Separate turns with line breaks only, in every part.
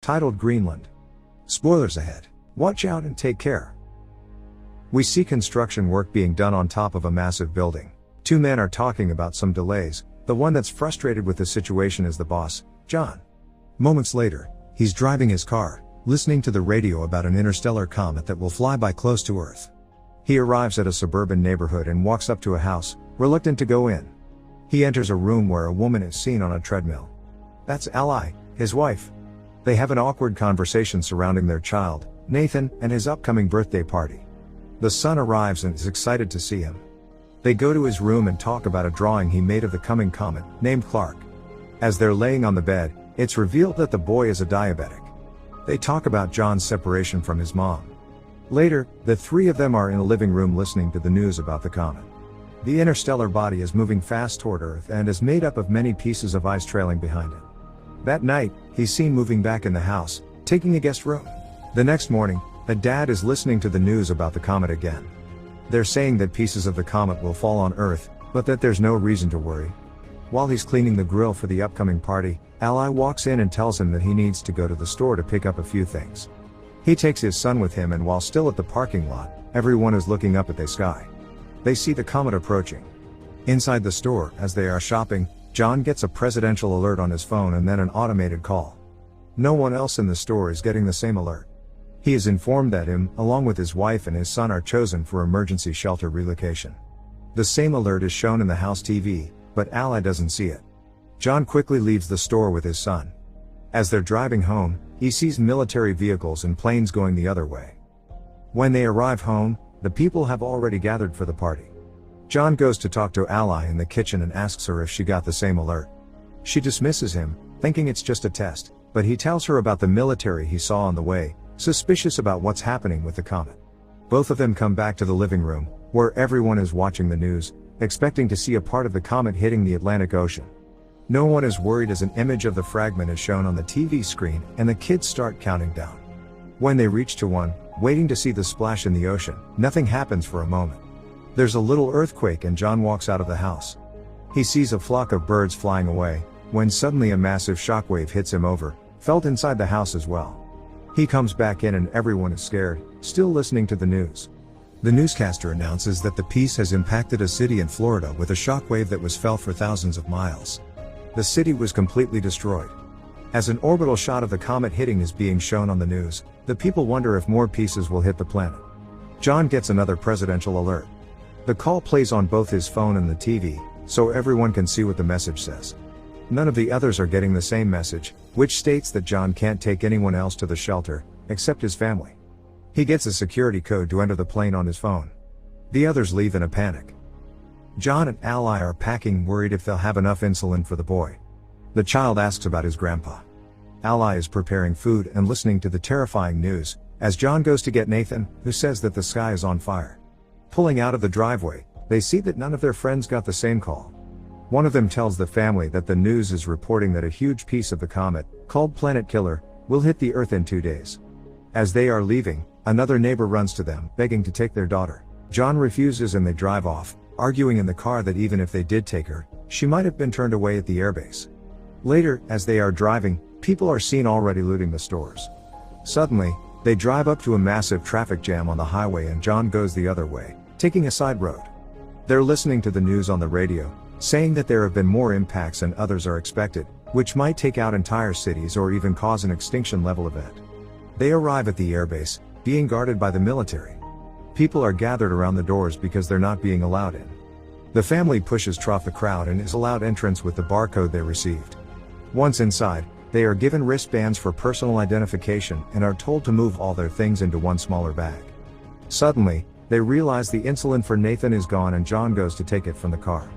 titled Greenland. Spoilers ahead. Watch out and take care. We see construction work being done on top of a massive building. Two men are talking about some delays. The one that's frustrated with the situation is the boss, John. Moments later, he's driving his car, listening to the radio about an interstellar comet that will fly by close to Earth. He arrives at a suburban neighborhood and walks up to a house, reluctant to go in. He enters a room where a woman is seen on a treadmill. That's Ally, his wife. They have an awkward conversation surrounding their child, Nathan, and his upcoming birthday party. The son arrives and is excited to see him. They go to his room and talk about a drawing he made of the coming comet, named Clark. As they're laying on the bed, it's revealed that the boy is a diabetic. They talk about John's separation from his mom. Later, the three of them are in a living room listening to the news about the comet. The interstellar body is moving fast toward Earth and is made up of many pieces of ice trailing behind it. That night, he's seen moving back in the house, taking a guest room. The next morning, a dad is listening to the news about the comet again. They're saying that pieces of the comet will fall on Earth, but that there's no reason to worry. While he's cleaning the grill for the upcoming party, Ally walks in and tells him that he needs to go to the store to pick up a few things. He takes his son with him, and while still at the parking lot, everyone is looking up at the sky. They see the comet approaching. Inside the store, as they are shopping, John gets a presidential alert on his phone and then an automated call. No one else in the store is getting the same alert. He is informed that him, along with his wife and his son, are chosen for emergency shelter relocation. The same alert is shown in the house TV, but Ally doesn't see it. John quickly leaves the store with his son. As they're driving home, he sees military vehicles and planes going the other way. When they arrive home, the people have already gathered for the party. John goes to talk to Ally in the kitchen and asks her if she got the same alert. She dismisses him, thinking it's just a test, but he tells her about the military he saw on the way, suspicious about what's happening with the comet. Both of them come back to the living room, where everyone is watching the news, expecting to see a part of the comet hitting the Atlantic Ocean. No one is worried as an image of the fragment is shown on the TV screen and the kids start counting down. When they reach to one, waiting to see the splash in the ocean, nothing happens for a moment. There's a little earthquake and John walks out of the house. He sees a flock of birds flying away, when suddenly a massive shockwave hits him over, felt inside the house as well. He comes back in and everyone is scared, still listening to the news. The newscaster announces that the piece has impacted a city in Florida with a shockwave that was felt for thousands of miles. The city was completely destroyed. As an orbital shot of the comet hitting is being shown on the news, the people wonder if more pieces will hit the planet. John gets another presidential alert. The call plays on both his phone and the TV, so everyone can see what the message says. None of the others are getting the same message, which states that John can't take anyone else to the shelter, except his family. He gets a security code to enter the plane on his phone. The others leave in a panic. John and Ally are packing, worried if they'll have enough insulin for the boy. The child asks about his grandpa. Ally is preparing food and listening to the terrifying news, as John goes to get Nathan, who says that the sky is on fire. Pulling out of the driveway, they see that none of their friends got the same call. One of them tells the family that the news is reporting that a huge piece of the comet, called Planet Killer, will hit the Earth in 2 days. As they are leaving, another neighbor runs to them, begging to take their daughter. John refuses and they drive off, arguing in the car that even if they did take her, she might have been turned away at the airbase. Later, as they are driving, people are seen already looting the stores. Suddenly, they drive up to a massive traffic jam on the highway and John goes the other way, taking a side road. They're listening to the news on the radio, saying that there have been more impacts than others are expected, which might take out entire cities or even cause an extinction-level event. They arrive at the airbase, being guarded by the military. People are gathered around the doors because they're not being allowed in. The family pushes through the crowd and is allowed entrance with the barcode they received. Once inside, they are given wristbands for personal identification and are told to move all their things into one smaller bag. Suddenly, they realize the insulin for Nathan is gone and John goes to take it from the car.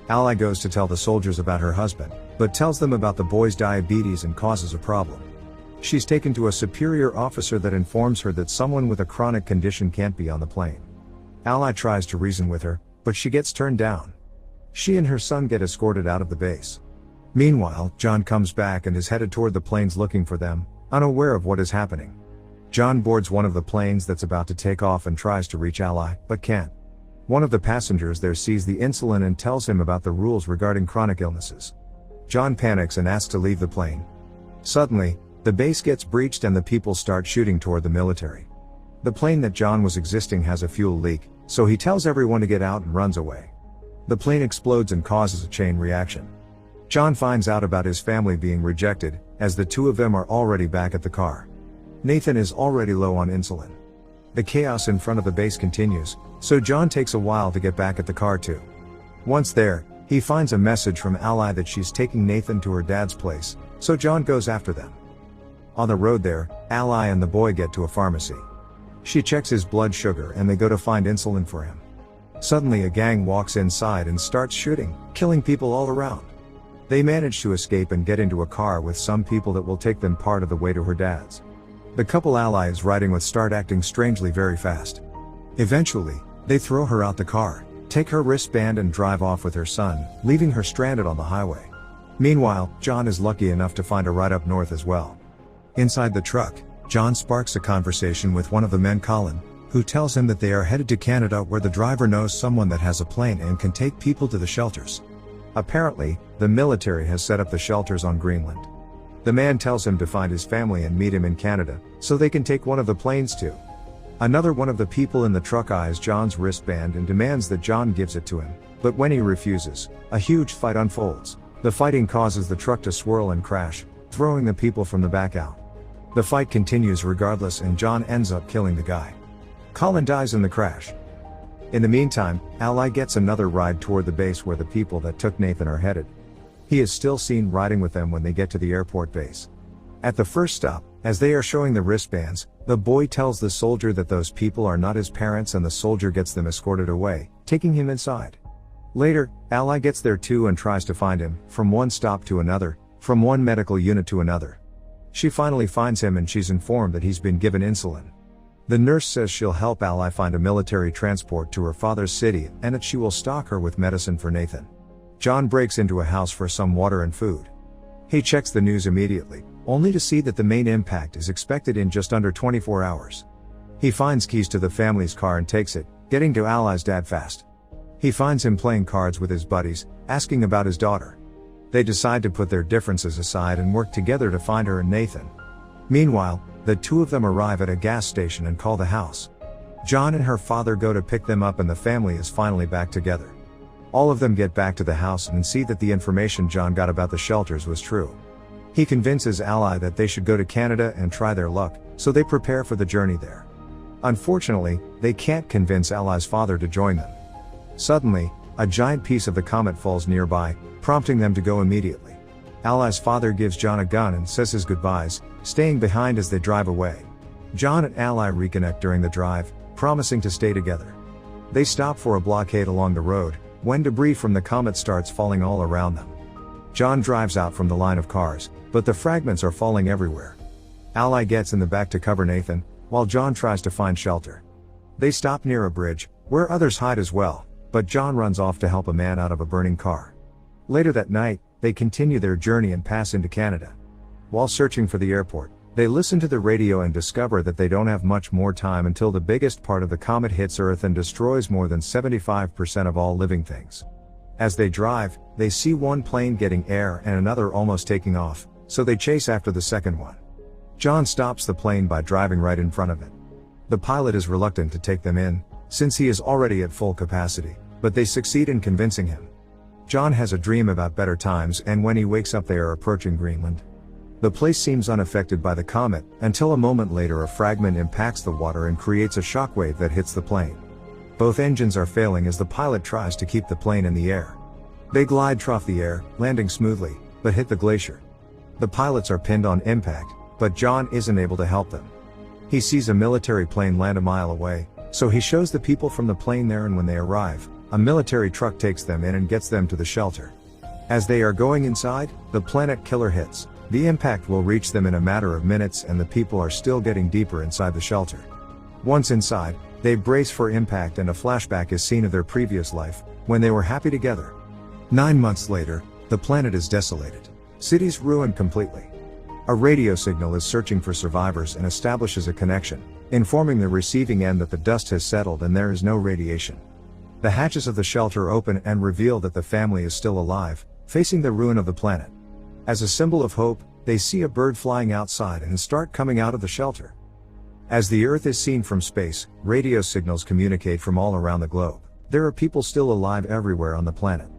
Ally goes to tell the soldiers about her husband, but tells them about the boy's diabetes and causes a problem. She's taken to a superior officer that informs her that someone with a chronic condition can't be on the plane. Ally tries to reason with her, but she gets turned down. She and her son get escorted out of the base. Meanwhile, John comes back and is headed toward the planes looking for them, unaware of what is happening. John boards one of the planes that's about to take off and tries to reach Ally, but can't. One of the passengers there sees the insulin and tells him about the rules regarding chronic illnesses. John panics and asks to leave the plane. Suddenly, The base gets breached and the people start shooting toward the military. The plane that John was existing has a fuel leak, so he tells everyone to get out and runs away. The plane explodes and causes a chain reaction. John finds out about his family being rejected, as the two of them are already back at the car. Nathan is already low on insulin. The chaos in front of the base continues, so John takes a while to get back at the car too. Once there, he finds a message from Ally that she's taking Nathan to her dad's place, so John goes after them. On the road there, Ally and the boy get to a pharmacy. She checks his blood sugar and they go to find insulin for him. Suddenly a gang walks inside and starts shooting, killing people all around. They manage to escape and get into a car with some people that will take them part of the way to her dad's. The couple Ally is riding with start acting strangely very fast. Eventually, they throw her out the car, take her wristband and drive off with her son, leaving her stranded on the highway. Meanwhile, John is lucky enough to find a ride up north as well. Inside the truck, John sparks a conversation with one of the men, Colin, who tells him that they are headed to Canada where the driver knows someone that has a plane and can take people to the shelters. Apparently, the military has set up the shelters on Greenland. The man tells him to find his family and meet him in Canada, so they can take one of the planes too. Another one of the people in the truck eyes John's wristband and demands that John gives it to him, but when he refuses, a huge fight unfolds. The fighting causes the truck to swirl and crash, throwing the people from the back out. The fight continues regardless and John ends up killing the guy. Colin dies in the crash. In the meantime, Ally gets another ride toward the base where the people that took Nathan are headed. He is still seen riding with them when they get to the airport base. At the first stop, as they are showing the wristbands, the boy tells the soldier that those people are not his parents and the soldier gets them escorted away, taking him inside. Later, Ally gets there too and tries to find him, from one stop to another, from one medical unit to another. She finally finds him and she's informed that he's been given insulin. The nurse says she'll help Ally find a military transport to her father's city and that she will stock her with medicine for Nathan. John breaks into a house for some water and food. He checks the news immediately, only to see that the main impact is expected in just under 24 hours. He finds keys to the family's car and takes it, getting to Ally's dad fast. He finds him playing cards with his buddies, asking about his daughter. They decide to put their differences aside and work together to find her and Nathan. Meanwhile, the two of them arrive at a gas station and call the house. John and her father go to pick them up and the family is finally back together. All of them get back to the house and see that the information John got about the shelters was true. He convinces Ally that they should go to Canada and try their luck, so they prepare for the journey there. Unfortunately, they can't convince Ally's father to join them. Suddenly, a giant piece of the comet falls nearby, prompting them to go immediately. Ally's father gives John a gun and says his goodbyes, staying behind as they drive away. John and Ally reconnect during the drive, promising to stay together. They stop for a blockade along the road, when debris from the comet starts falling all around them. John drives out from the line of cars, but the fragments are falling everywhere. Ally gets in the back to cover Nathan, while John tries to find shelter. They stop near a bridge, where others hide as well, but John runs off to help a man out of a burning car. Later that night, they continue their journey and pass into Canada. While searching for the airport, they listen to the radio and discover that they don't have much more time until the biggest part of the comet hits Earth and destroys more than 75% of all living things. As they drive, they see one plane getting air and another almost taking off, so they chase after the second one. John stops the plane by driving right in front of it. The pilot is reluctant to take them in, since he is already at full capacity, but they succeed in convincing him. John has a dream about better times and when he wakes up they are approaching Greenland. The place seems unaffected by the comet, until a moment later a fragment impacts the water and creates a shockwave that hits the plane. Both engines are failing as the pilot tries to keep the plane in the air. They glide through the air, landing smoothly, but hit the glacier. The pilots are pinned on impact, but John isn't able to help them. He sees a military plane land a mile away, so he shows the people from the plane there, and when they arrive, a military truck takes them in and gets them to the shelter. As they are going inside, the planet killer hits. The impact will reach them in a matter of minutes and the people are still getting deeper inside the shelter. Once inside, they brace for impact and a flashback is seen of their previous life, when they were happy together. 9 months later, the planet is desolated. Cities ruined completely. A radio signal is searching for survivors and establishes a connection, informing the receiving end that the dust has settled and there is no radiation. The hatches of the shelter open and reveal that the family is still alive, facing the ruin of the planet. As a symbol of hope, They see a bird flying outside and start coming out of the shelter. As the Earth is seen from space, radio signals communicate from all around the globe. There are people still alive everywhere on the planet.